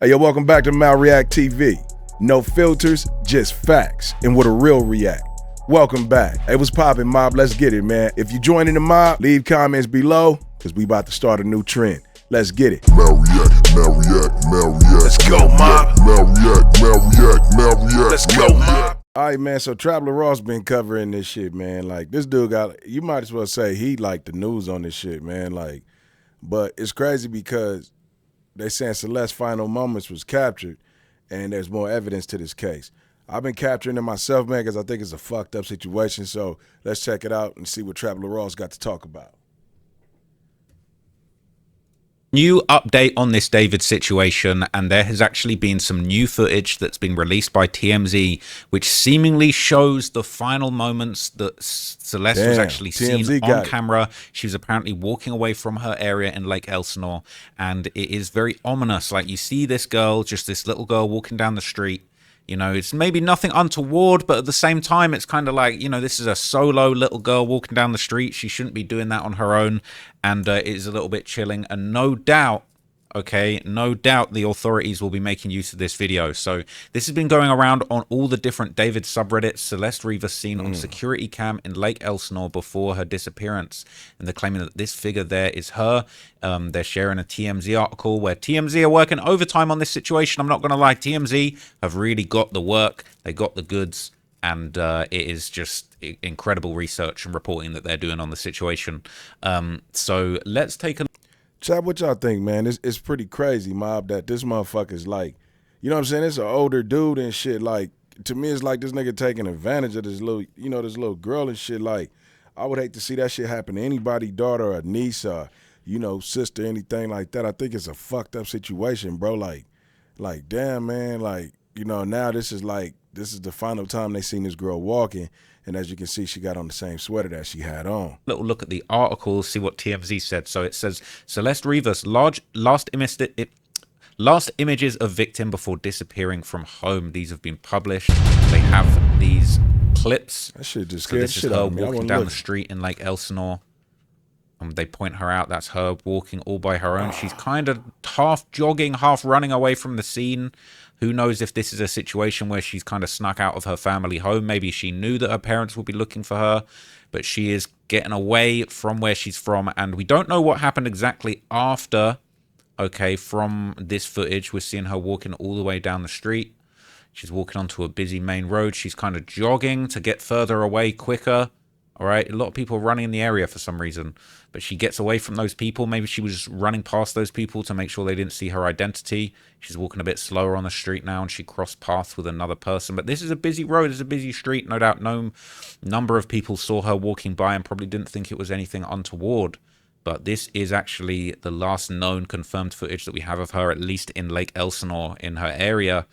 Hey, yo, welcome back to MalReactTV. No filters, just facts, and what a real react. Welcome back. Hey, what's poppin', mob? Let's get it, man. If you joining the mob, leave comments below, because we about to start a new trend. Let's get it. MalReact. Let's go, mob. MalReact. Let's go, mob. All right, man, so Traveler Ross been covering this shit, man. Like, this dude got, you might as well say he like the news on this shit, man. Like, but it's crazy because they saying Celeste's final moments was captured, and there's more evidence to this case. I've been capturing it myself, man, because I think it's a fucked up situation. So let's check it out and see what Traveler Ross got to talk about. New update on this David situation, and there has actually been some new footage that's been released by TMZ, which seemingly shows the final moments that Celeste was actually seen on camera. She was apparently walking away from her area in Lake Elsinore, and it is very ominous. Like, you see this girl, just this little girl walking down the street. You know, it's maybe nothing untoward, but at the same time, it's kind of like, you know, this is a solo little girl walking down the street. She shouldn't be doing that on her own, and it is a little bit chilling. And no doubt, okay, no doubt the authorities will be making use of this video. So this has been going around on all the different David subreddits. Celeste Rivas seen on security cam in Lake Elsinore before her disappearance, and they're claiming that this figure there is her. They're sharing a TMZ article where TMZ are working overtime on this situation. I'm not going to lie, TMZ have really got the work. They got the goods, and it is just incredible research and reporting that they're doing on the situation. So let's take a Chad, what y'all think, man? It's pretty crazy, mob, that this motherfucker's like, you know what I'm saying? It's an older dude and shit. Like, to me, it's like this nigga taking advantage of this little, you know, this little girl and shit. Like, I would hate to see that shit happen to anybody, daughter or niece or, you know, sister, anything like that. I think it's a fucked up situation, bro. Like, damn, man. Like, you know, now this is the final time they seen this girl walking. And as you can see, she got on the same sweater that she had on. Little look at the article, see what TMZ said. So it says, Celeste Rivas, last images of victim before disappearing from home. These have been published. They have these clips. That shit just so scared this is shit her out of me. walking down the street in Lake Elsinore. They point her out. That's her walking all by her own. She's kind of half jogging, half running away from the scene. Who knows if this is a situation where she's kind of snuck out of her family home. Maybe she knew that her parents would be looking for her, but she is getting away from where she's from. And we don't know what happened exactly after, okay, from this footage. We're seeing her walking all the way down the street. She's walking onto a busy main road. She's kind of jogging to get further away quicker. All right, a lot of people running in the area for some reason, but she gets away from those people. Maybe she was just running past those people to make sure they didn't see her identity. She's walking a bit slower on the street now, and she crossed paths with another person. But this is a busy road, it's a busy street. No doubt no number of people saw her walking by and probably didn't think it was anything untoward. But this is actually the last known confirmed footage that we have of her, at least in Lake Elsinore, in her area.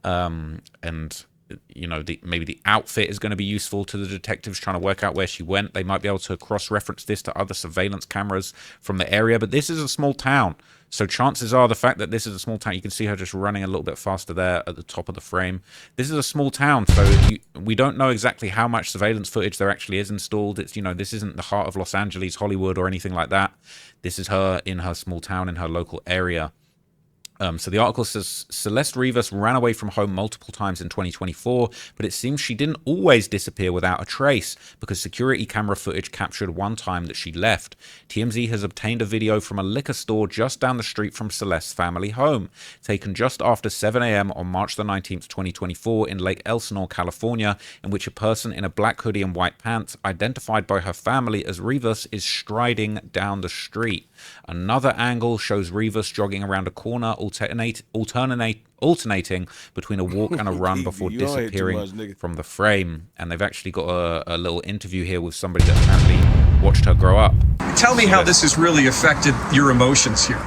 And you know, maybe the outfit is going to be useful to the detectives trying to work out where she went. They might be able to cross-reference this to other surveillance cameras from the area, but this is a small town. So chances are the fact that this is a small town, you can see her just running a little bit faster there at the top of the frame. This is a small town, so we don't know exactly how much surveillance footage there actually is installed. It's, you know, this isn't the heart of Los Angeles, Hollywood, or anything like that. This is her in her small town, in her local area. So the article says Celeste Rivas ran away from home multiple times in 2024, but it seems she didn't always disappear without a trace, because security camera footage captured one time that she left. TMZ has obtained a video from a liquor store just down the street from Celeste's family home, taken just after 7 a.m. on March the 19th, 2024 in Lake Elsinore, California, in which a person in a black hoodie and white pants, identified by her family as Rivas, is striding down the street. Another angle shows Rivas jogging around a corner, alternating between a walk and a run before disappearing from the frame. And they've actually got a little interview here with somebody that apparently watched her grow up. Tell me how this has really affected your emotions here.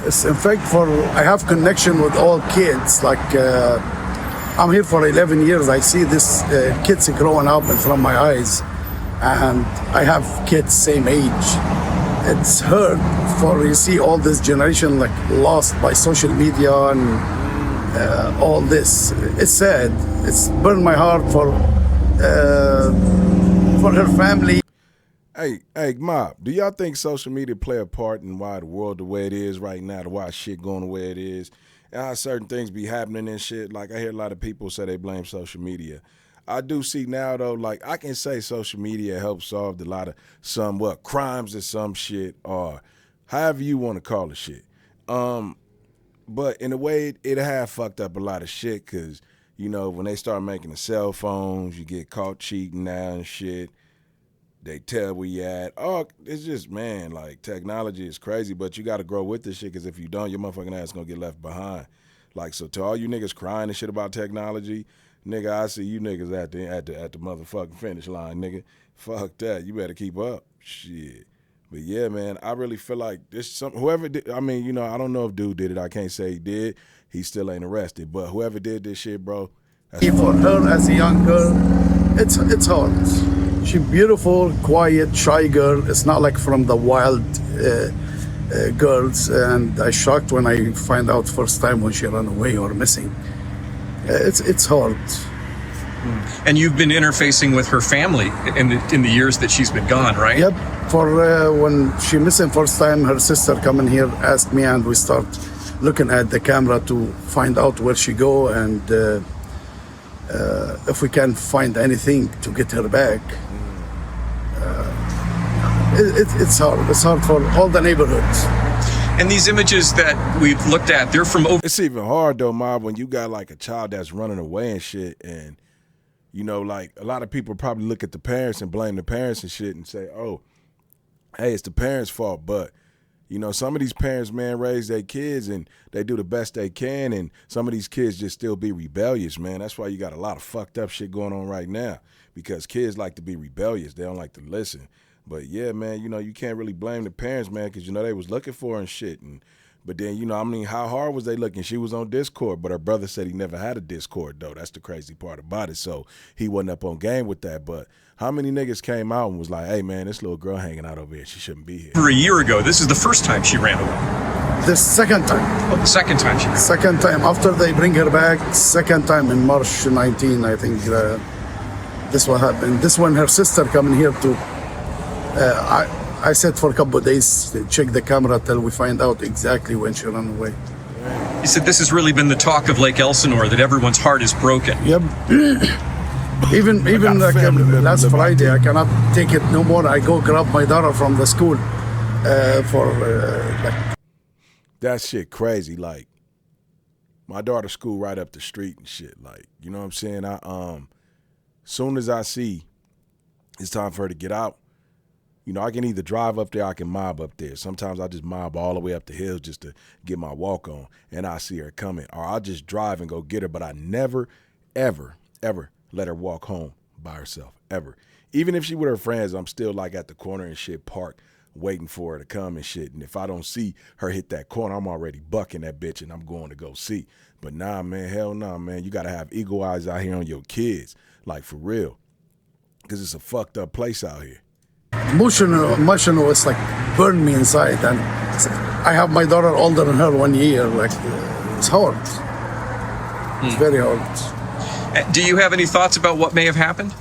It's in fact I have connection with all kids. Like I'm here for 11 years. I see this kids growing up in front of my eyes, and I have kids same age. It's hard for you see all this generation like lost by social media and all this. It's sad. It's burned my heart for her family. Hey, mob, do y'all think social media play a part in why the world the way it is right now, why shit going the way it is? and how certain things be happening and shit. Like I hear a lot of people say they blame social media. I do see now though, like I can say social media helps solve a lot of crimes or some shit or however you want to call it shit. But in a way, it have fucked up a lot of shit because, you know, when they start making the cell phones, you get caught cheating now and shit. They tell where you at. Oh, it's just, man, like, technology is crazy, but you got to grow with this shit because if you don't, your motherfucking ass going to get left behind. Like, so to all you niggas crying and shit about technology, nigga, I see you niggas at the motherfucking finish line, nigga. Fuck that. You better keep up. Shit. But yeah, man, I really feel like whoever did, I mean, you know, I don't know if dude did it. I can't say he did. He still ain't arrested. But whoever did this shit, bro. For her as a young girl, it's hard. She's beautiful, quiet, shy girl. It's not like from the wild girls. And I shocked when I find out first time when she ran away or missing. It's hard. And you've been interfacing with her family in the years that she's been gone, right? Yep. For when she missing first time, her sister come in here, asked me, and we start looking at the camera to find out where she go and if we can find anything to get her back. It's hard. It's hard for all the neighborhoods. And these images that we've looked at, they're from over. It's even hard though, Mob, when you got like a child that's running away and shit, and you know, like a lot of people probably look at the parents and blame the parents and shit and say, oh, hey, it's the parents' fault. But, you know, some of these parents, man, raise their kids and they do the best they can. And some of these kids just still be rebellious, man. That's why you got a lot of fucked up shit going on right now because kids like to be rebellious. They don't like to listen. But, yeah, man, you know, you can't really blame the parents, man, because, you know, they was looking for her and shit. But then, you know, I mean, how hard was they looking? She was on Discord, but her brother said he never had a Discord, though. That's the crazy part about it. So he wasn't up on game with that. But how many niggas came out and was like, hey, man, this little girl hanging out over here. She shouldn't be here. For a year ago, this is the first time she ran away. The second time. Oh, the second time she ran away. Second time. After they bring her back, second time in March 19, I think this will happen. This one, her sister coming here to, I said for a couple of days, check the camera till we find out exactly when she ran away. He said this has really been the talk of Lake Elsinore, that everyone's heart is broken. Yep. even like last Friday, I cannot take it no more. I go grab my daughter from the school like. That shit crazy. Like, my daughter's school right up the street and shit. Like, you know what I'm saying? Soon as I see it's time for her to get out, you know, I can either drive up there, I can mob up there. Sometimes I just mob all the way up the hill just to get my walk on, and I see her coming. Or I'll just drive and go get her, but I never, ever, ever let her walk home by herself, ever. Even if she with her friends, I'm still like at the corner and shit, parked, waiting for her to come and shit. And if I don't see her hit that corner, I'm already bucking that bitch and I'm going to go see. But nah, man, hell nah, man. You got to have eagle eyes out here on your kids, like for real, because it's a fucked up place out here. Emotional, it's like burned me inside, and I have my daughter older than her 1 year. Like, it's hard. It's very hard. Do you have any thoughts about what may have happened?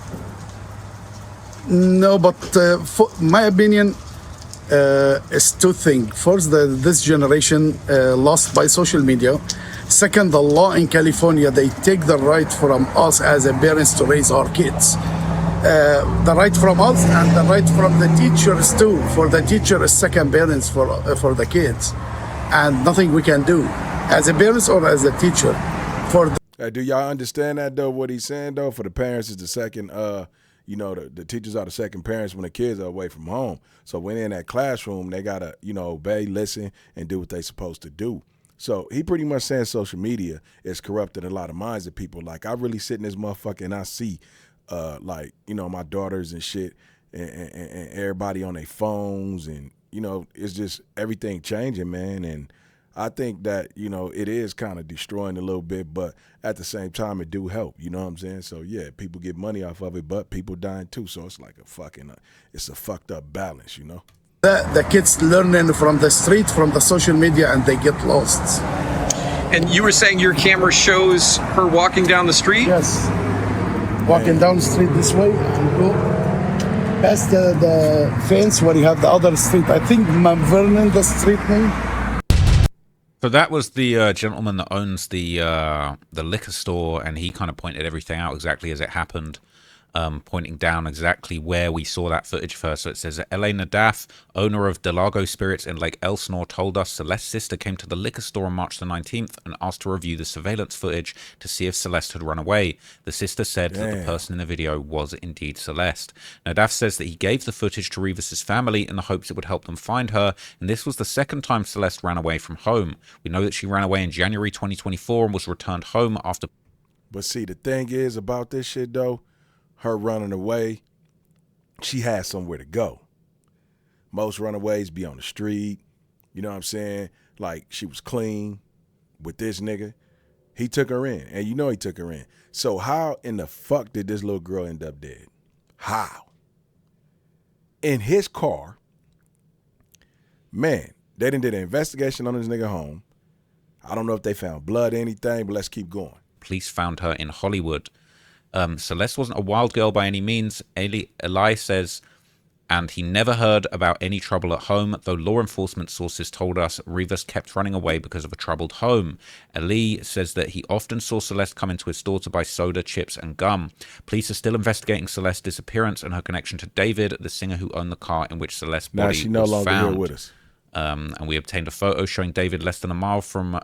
No, but for my opinion is two things. First, this generation lost by social media. Second, the law in California, they take the right from us as a parents to raise our kids. The right from us and the right from the teachers too. For the teacher is second parents for the kids, and nothing we can do as a parents or as a teacher. Do y'all understand that though? What he's saying though, for the parents is the second. You know, the teachers are the second parents when the kids are away from home. So when they're in that classroom, they gotta, you know, obey, listen, and do what they supposed to do. So he pretty much saying social media is corrupted a lot of minds of people. Like, I really sit in this motherfucker and I see. Like, you know, my daughters and shit and everybody on their phones, and, you know, it's just everything changing, man. And I think that, you know, it is kind of destroying a little bit, but at the same time, it do help, you know what I'm saying? So, yeah, people get money off of it, but people dying too. So it's like it's a fucked up balance, you know? The kids learning from the street, from the social media, and they get lost. And you were saying your camera shows her walking down the street? Yes. Walking down the street this way and go past the fence where you have the other street. I think Mount Vernon, the street name. So that was the gentleman that owns the liquor store, and he kind of pointed everything out exactly as it happened, pointing down exactly where we saw that footage first. So it says, L.A. Nadaf, owner of Delago Spirits in Lake Elsinore, told us Celeste's sister came to the liquor store on March the 19th and asked to review the surveillance footage to see if Celeste had run away. The sister said that the person in the video was indeed Celeste. Nadaf says that he gave the footage to Rivas's family in the hopes it would help them find her, and this was the second time Celeste ran away from home. We know that she ran away in January 2024 and was returned home after... But see, the thing is about this shit, though, her running away, she had somewhere to go. Most runaways be on the street. You know what I'm saying? Like, she was clean with this nigga. He took her in, and you know he took her in. So how in the fuck did this little girl end up dead? How? In his car. Man, they done did an investigation on this nigga home. I don't know if they found blood or anything, but let's keep going. Police found her in Hollywood. Celeste wasn't a wild girl by any means, Eli says, and he never heard about any trouble at home, though law enforcement sources told us Rivas kept running away because of a troubled home. Eli says that he often saw Celeste come into his store to buy soda, chips, and gum. Police are still investigating Celeste's disappearance and her connection to David, the singer who owned the car in which Celeste's body was found. Now she no longer here with us. And we obtained a photo showing David less than a mile from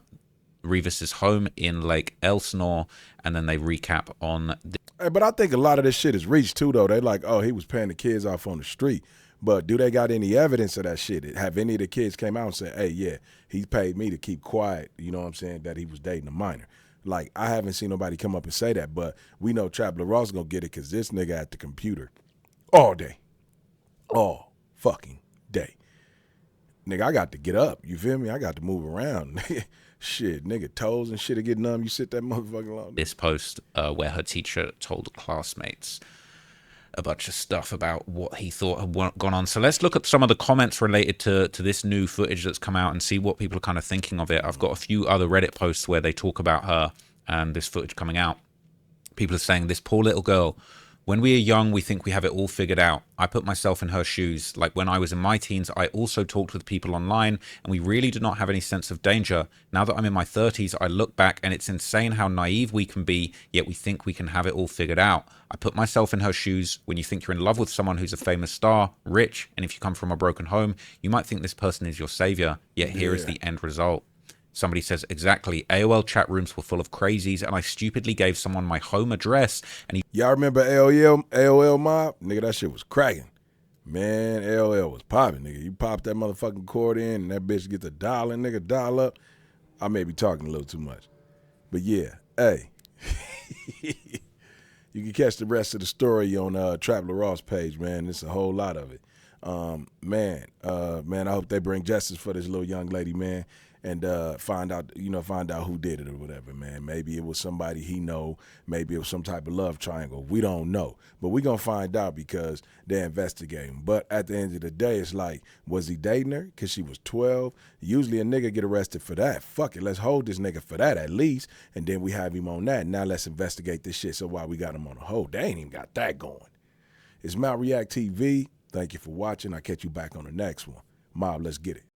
Rivas's home in Lake Elsinore, and then they recap on Hey, but I think a lot of this shit is reached too, though. They like, oh, he was paying the kids off on the street. But do they got any evidence of that shit? Have any of the kids came out and said, hey, yeah, he paid me to keep quiet, you know what I'm saying, that he was dating a minor? Like, I haven't seen nobody come up and say that, but we know Trap Ross gonna get it because this nigga at the computer all day. All fucking day. Nigga, I got to get up, you feel me? I got to move around. Shit, nigga, toes and shit will get numb. You sit that motherfucker long. This post where her teacher told classmates a bunch of stuff about what he thought had gone on. So let's look at some of the comments related to this new footage that's come out and see what people are kind of thinking of it. I've got a few other Reddit posts where they talk about her and this footage coming out. People are saying, this poor little girl, when we are young, we think we have it all figured out. I put myself in her shoes. Like when I was in my teens, I also talked with people online and we really did not have any sense of danger. Now that I'm in my 30s, I look back and it's insane how naive we can be, yet we think we can have it all figured out. I put myself in her shoes. When you think you're in love with someone who's a famous star, rich, and if you come from a broken home, you might think this person is your savior, yet here is the end result. Somebody says, exactly, AOL chat rooms were full of crazies and I stupidly gave someone my home address and he... Y'all remember AOL mob? Nigga, that shit was cracking. Man, AOL was popping, nigga. You pop that motherfucking cord in and that bitch get the dial in, nigga, dial up. I may be talking a little too much. But yeah, hey. You can catch the rest of the story on Trap Ross page, man. It's a whole lot of it. Man, I hope they bring justice for this little young lady, man. And find out who did it or whatever, man. Maybe it was somebody he know. Maybe it was some type of love triangle. We don't know. But we going to find out because they're investigating. But at the end of the day, it's like, was he dating her because she was 12? Usually a nigga get arrested for that. Fuck it. Let's hold this nigga for that at least. And then we have him on that. Now let's investigate this shit. So while we got him on the hold, they ain't even got that going. It's MalReactTV. Thank you for watching. I'll catch you back on the next one. Mob, let's get it.